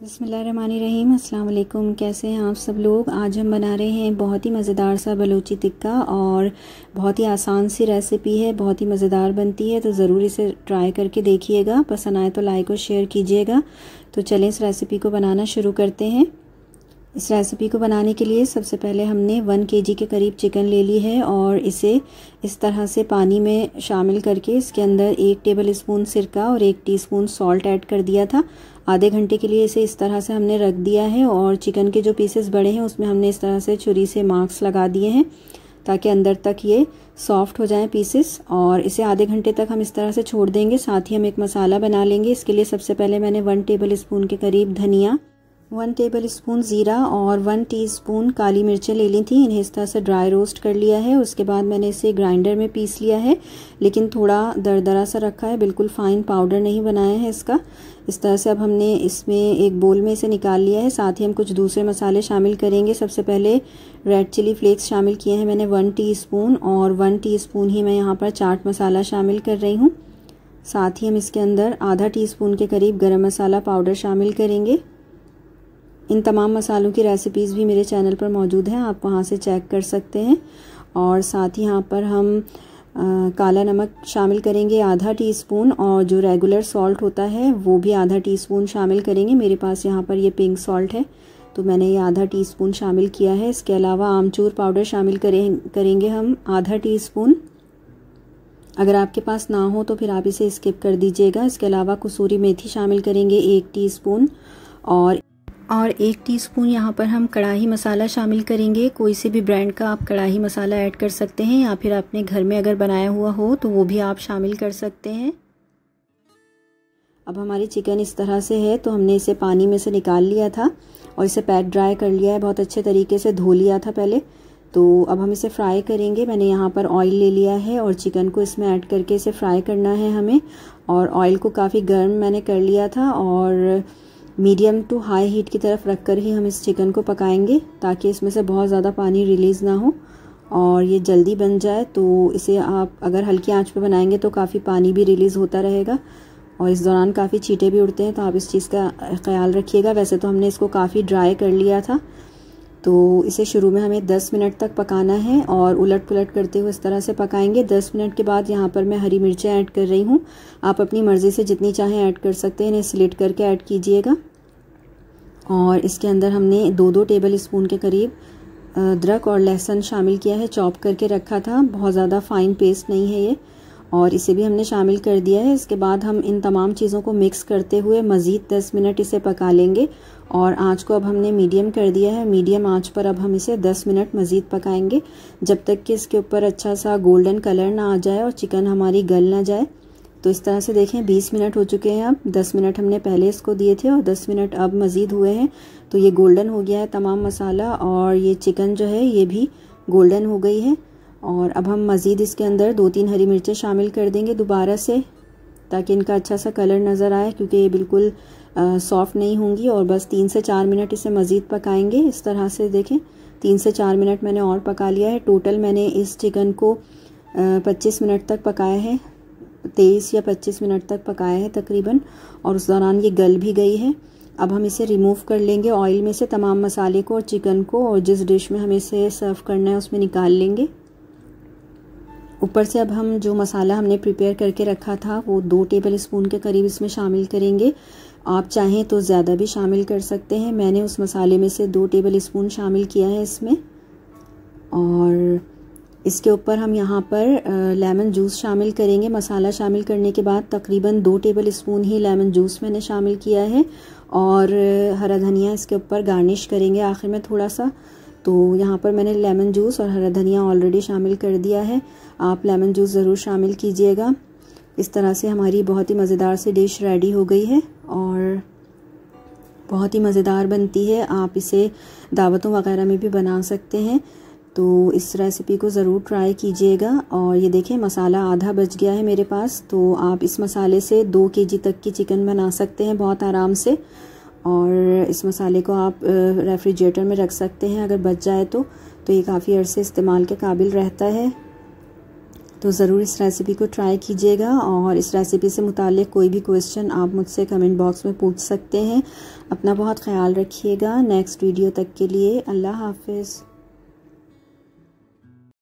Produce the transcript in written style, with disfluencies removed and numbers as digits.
बिस्मिल्लाहिर्रहमानिर्रहीम। अस्सलाम वालेकुम। कैसे हैं आप सब लोग। आज हम बना रहे हैं बहुत ही मज़ेदार सा बलूची टिक्का और बहुत ही आसान सी रेसिपी है, बहुत ही मज़ेदार बनती है, तो ज़रूर इसे ट्राई करके देखिएगा। पसंद आए तो लाइक और शेयर कीजिएगा। तो चलें इस रेसिपी को बनाना शुरू करते हैं। इस रेसिपी को बनाने के लिए सबसे पहले हमने 1 kg के करीब चिकन ले ली है और इसे इस तरह से पानी में शामिल करके इसके अंदर 1 टेबल स्पून सिरका और 1 टीस्पून सॉल्ट ऐड कर दिया था। आधे घंटे के लिए इसे इस तरह से हमने रख दिया है और चिकन के जो पीसेस बड़े हैं उसमें हमने इस तरह से छुरी से मार्क्स लगा दिए हैं ताकि अंदर तक ये सॉफ्ट हो जाएं पीसेस। और इसे आधे घंटे तक हम इस तरह से छोड़ देंगे। साथ ही हम एक मसाला बना लेंगे। इसके लिए सबसे पहले मैंने 1 टेबल स्पून के करीब धनिया, 1 टेबल स्पून ज़ीरा और 1 टीस्पून काली मिर्चें ले ली थी। इन्हें इस तरह से ड्राई रोस्ट कर लिया है। उसके बाद मैंने इसे ग्राइंडर में पीस लिया है, लेकिन थोड़ा दरदरा सा रखा है, बिल्कुल फाइन पाउडर नहीं बनाया है इसका। इस तरह से अब हमने इसमें एक बोल में इसे निकाल लिया है। साथ ही हम कुछ दूसरे मसाले शामिल करेंगे। सबसे पहले रेड चिली फ्लेक्स शामिल किए हैं मैंने 1 टीस्पून और 1 टीस्पून ही मैं यहाँ पर चाट मसाला शामिल कर रही हूँ। साथ ही हम इसके अंदर आधा टीस्पून के करीब गरम मसाला पाउडर शामिल करेंगे। इन तमाम मसालों की रेसिपीज़ भी मेरे चैनल पर मौजूद हैं, आप वहां से चेक कर सकते हैं। और साथ ही यहाँ पर हम काला नमक शामिल करेंगे आधा टीस्पून और जो रेगुलर सॉल्ट होता है वो भी आधा टीस्पून शामिल करेंगे। मेरे पास यहाँ पर ये पिंक सॉल्ट है तो मैंने ये आधा टीस्पून शामिल किया है। इसके अलावा आमचूर पाउडर शामिल करेंगे हम आधा टीस्पून। अगर आपके पास ना हो तो फिर आप इसे स्किप कर दीजिएगा। इसके अलावा कसूरी मेथी शामिल करेंगे 1 टीस्पून और 1 टीस्पून यहाँ पर हम कढ़ाई मसाला शामिल करेंगे। कोई से भी ब्रांड का आप कढ़ाई मसाला ऐड कर सकते हैं या फिर अपने घर में अगर बनाया हुआ हो तो वो भी आप शामिल कर सकते हैं। अब हमारी चिकन इस तरह से है तो हमने इसे पानी में से निकाल लिया था और इसे पैट ड्राई कर लिया है, बहुत अच्छे तरीके से धो लिया था पहले। तो अब हम इसे फ्राई करेंगे। मैंने यहाँ पर ऑयल ले लिया है और चिकन को इसमें ऐड करके इसे फ्राई करना है हमें। और ऑयल को काफ़ी गर्म मैंने कर लिया था और मीडियम टू हाई हीट की तरफ रखकर ही हम इस चिकन को पकाएंगे ताकि इसमें से बहुत ज़्यादा पानी रिलीज़ ना हो और ये जल्दी बन जाए। तो इसे आप अगर हल्की आंच पे बनाएंगे तो काफ़ी पानी भी रिलीज़ होता रहेगा और इस दौरान काफ़ी चींटे भी उड़ते हैं, तो आप इस चीज़ का ख्याल रखिएगा। वैसे तो हमने इसको काफ़ी ड्राई कर लिया था। तो इसे शुरू में हमें 10 मिनट तक पकाना है और उलट पुलट करते हुए इस तरह से पकाएंगे। 10 मिनट के बाद यहाँ पर मैं हरी मिर्चें ऐड कर रही हूँ। आप अपनी मर्ज़ी से जितनी चाहें ऐड कर सकते हैं, इन्हें स्लिट करके ऐड कीजिएगा। और इसके अंदर हमने 2-2 टेबल स्पून के करीब अदरक और लहसुन शामिल किया है, चॉप करके रखा था, बहुत ज़्यादा फाइन पेस्ट नहीं है ये, और इसे भी हमने शामिल कर दिया है। इसके बाद हम इन तमाम चीज़ों को मिक्स करते हुए मज़ीद 10 मिनट इसे पका लेंगे और आंच को अब हमने मीडियम कर दिया है। मीडियम आंच पर अब हम इसे 10 मिनट मज़ीद पकाएंगे जब तक कि इसके ऊपर अच्छा सा गोल्डन कलर ना आ जाए और चिकन हमारी गल ना जाए। तो इस तरह से देखें 20 मिनट हो चुके हैं। अब 10 मिनट हमने पहले इसको दिए थे और 10 मिनट अब मज़ीद हुए हैं, तो ये गोल्डन हो गया है तमाम मसाला और ये चिकन जो है ये भी गोल्डन हो गई है। और अब हम मज़ीद इसके अंदर 2-3 हरी मिर्चें शामिल कर देंगे दोबारा से ताकि इनका अच्छा सा कलर नज़र आए, क्योंकि ये बिल्कुल सॉफ्ट नहीं होंगी। और बस 3 से 4 मिनट इसे मज़ीद पकाएंगे। इस तरह से देखें 3 से 4 मिनट मैंने और पका लिया है। टोटल मैंने इस चिकन को 25 मिनट तक पकाया है, 23 या 25 मिनट तक पकाया है तकरीबन, और उस दौरान ये गल भी गई है। अब हम इसे रिमूव कर लेंगे ऑयल में से, तमाम मसाले को और चिकन को, और जिस डिश में हमें इसे सर्व करना है उसमें निकाल लेंगे। ऊपर से अब हम जो मसाला हमने प्रिपेयर करके रखा था वो 2 टेबल स्पून के करीब इसमें शामिल करेंगे। आप चाहें तो ज़्यादा भी शामिल कर सकते हैं। मैंने उस मसाले में से 2 टेबल स्पून शामिल किया है इसमें। और इसके ऊपर हम यहाँ पर लेमन जूस शामिल करेंगे। मसाला शामिल करने के बाद तकरीबन 2 टेबल स्पून ही लेमन जूस मैंने शामिल किया है और हरा धनिया इसके ऊपर गार्निश करेंगे आखिर में थोड़ा सा। तो यहाँ पर मैंने लेमन जूस और हरा धनिया ऑलरेडी शामिल कर दिया है। आप लेमन जूस ज़रूर शामिल कीजिएगा। इस तरह से हमारी बहुत ही मज़ेदार सी डिश रेडी हो गई है और बहुत ही मज़ेदार बनती है। आप इसे दावतों वगैरह में भी बना सकते हैं। तो इस रेसिपी को ज़रूर ट्राई कीजिएगा। और ये देखें मसाला आधा बच गया है मेरे पास, तो आप इस मसाले से 2 kg तक की चिकन बना सकते हैं बहुत आराम से। और इस मसाले को आप रेफ्रिजरेटर में रख सकते हैं, अगर बच जाए तो ये काफ़ी अरसे इस्तेमाल के काबिल रहता है। तो ज़रूर इस रेसिपी को ट्राई कीजिएगा और इस रेसिपी से मुताल्लिक़ कोई भी क्वेश्चन आप मुझसे कमेंट बॉक्स में पूछ सकते हैं। अपना बहुत ख्याल रखिएगा। नेक्स्ट वीडियो तक के लिए अल्लाह हाफ़िज़।